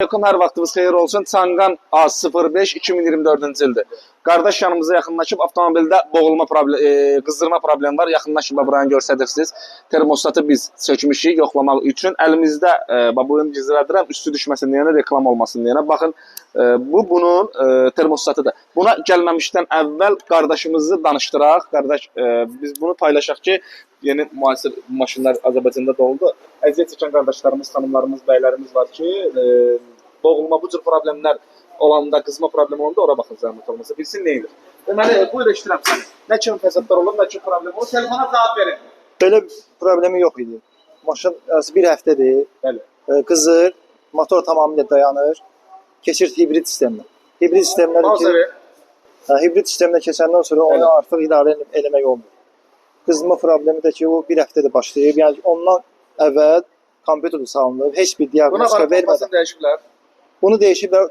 Yakın hər vaxtınız xeyir olsun. Çanqan A05 2024-cü ildir. Qardaş yanımıza yaxınlaşıb avtomobildə boğulma problemi, qızdırma problemi var. Yaxınlaşıb buranı göstərirsiniz. Termostatı biz çəkmişik yoxlamaq üçün. Əlimizdə bunu gizlədirəm, üstü düşməsin deyənə, reklam olmasın deyənə. Baxın, bu bunun termostatıdır. Buna gəlməmişdən əvvəl qardaşımızı danışdıraq. Qardaş, biz bunu paylaşaq ki, yeni müasir maşınlar Azərbaycanda doldu. Əziyyət çəkən qardaşlarımız, xanımlarımız, bəylərimiz var ki, boğulma, bu cür problemlər olanda, qızma problemi olanda ora baxın zəhmət olmasa, bilsin neyidir. Deməli, buyur eşitirəm səni. Nə kimi fəsadlar olur, nə kimi problem olur, telefona cavab verin. Belə problemi yox idi. Maşın bir həftədir, qızır, motor tamamilə dayanır, keçir hibrid sistemlə. Hibrid sisteminə keçəndən sonra onu artıq idarə eləmək olmur. Qızma problemi də ki, o bir həftədə başlayıb, yəni ondan əvvəl kompüterdə salınıb, heç bir diaqnostika vermədən. Buna baxın, dəyişiblər. Bunu dəyişiblər,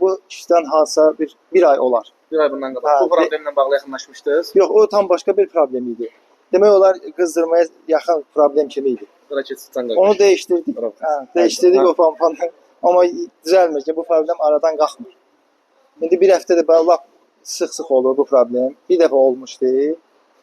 bu işdən hansısa bir ay olar. Bir ay bundan qabaq. Bu problemlə bağlı yaxınlaşmışdınız? Yox, o tam başqa bir problem idi. Demək olar, qızdırmaya yaxın problem kimi idi. Onu dəyişdirdik. Dəyişdirdik o pampanı. Amma düzəlmir ki, bu problem aradan qalxmır. İndi bir həftədə lap sıx-sıx olur bu problem. Bir dəfə olmuşdu.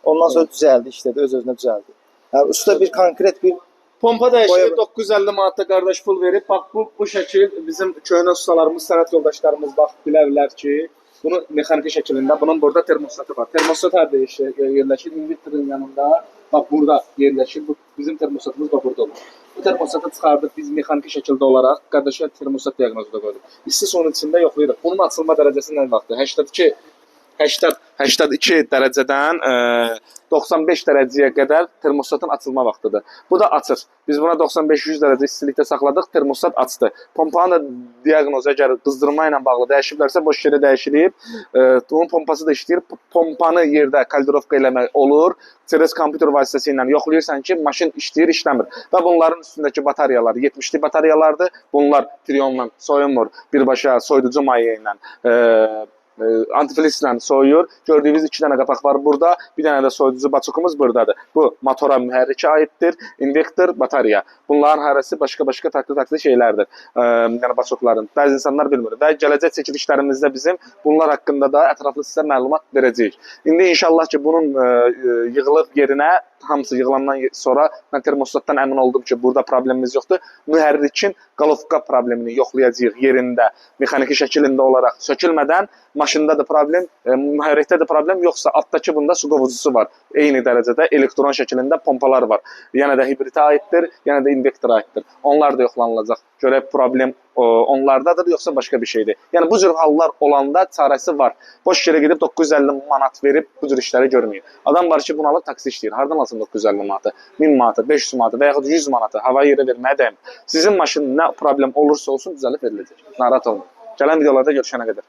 Ondan sonra düzəldi, işlədi, öz-özünə düzəldi. Yəni, usta bir konkret bir pompa dəyişir, 950 manatda qardaş pul verib. Bax, bu şəkil bizim köhnə ustalarımız, sənət yoldaşlarımız bax, bilərlər ki, bunu mexaniki şəkilində, bunun burada termostatı var. Termostat hər yerləşir, invertorun yanında, bax, burada yerləşir. Bizim termostatımız da burada olur. Bu termostatı çıxardıq biz mexaniki şəkildə olaraq, qardaşlar termostat diaqnozu da qoyduq. İsti suyun içində yoxlayırıq. Bunun açılma dərəcəsi nə vaxtdır? 82 dərəcədən 95 dərəcəyə qədər termostatın açılma vaxtıdır. Bu da açır. Biz buna 95-100 dərəcə istilikdə saxladıq, termostat açdı. Pompanın da diaqnozu əgər qızdırma ilə bağlı dəyişiblərsə, boş yerə dəyişilib. Onun pompası da işləyir. Pompanı yerdə kalibirovka eləmək olur. CRS kompüter vasitəsilə yoxlayırsan ki, maşın işləyir, işləmir. Və bunların üstündəki batareyalar 70'li batareyalardır. Bunlar friyonla soyunmur, birbaşa soyuducu maye ilə. Antifrizlə soyuyur. Gördüyünüz 2 dənə qapaq var burada. Bir dənə də soyuducu baçokumuz buradadır. Bu motora mühərrikə aiddir. Invertor, batareya. Bunların hərəsi başqa-başqa fərqli şeylərdir. Yəni baçokların. Bəzi insanlar bilmir. Və gələcək çəkilişlərimizdə bizim bunlar haqqında da ətraflı sizə məlumat verəcəyik. İndi inşallah ki, bunun yığılıb yerinə, hamısı yığılandan sonra mən termostatdan əmin oldum ki, burada problemimiz yoxdur. Mühərrikin qalovka problemini yoxlayacağıq yerində, mexaniki şəkilində olaraq sökülmədən. Maşında da problem, mühərrikdə də problem, yoxsa altdakı bunda su qovucusu var. Eyni dərəcədə elektron şəkilində pompalar var. Yəni də hibridə aiddir, yəni də invertora aiddir. Onlar da yoxlanılacaq. Görək problem onlardadır, yoxsa başqa bir şeydir. Yəni bu cür hallar olanda çarəsi var. Boş yerə gedib 950 manat verib bu cür işləri görməyib. Adam var ki, bunu alıb taksi işləyir. Hardan alsın 950 manatı, 1000 manatı, 500 manatı və yaxud 100 manatı hava yerə verməyə dəymir. Sizin maşın nə problem olursa olsun düzəlib veriləcək. Narahat olmayın. Gələn videolarda görüşənə qədər.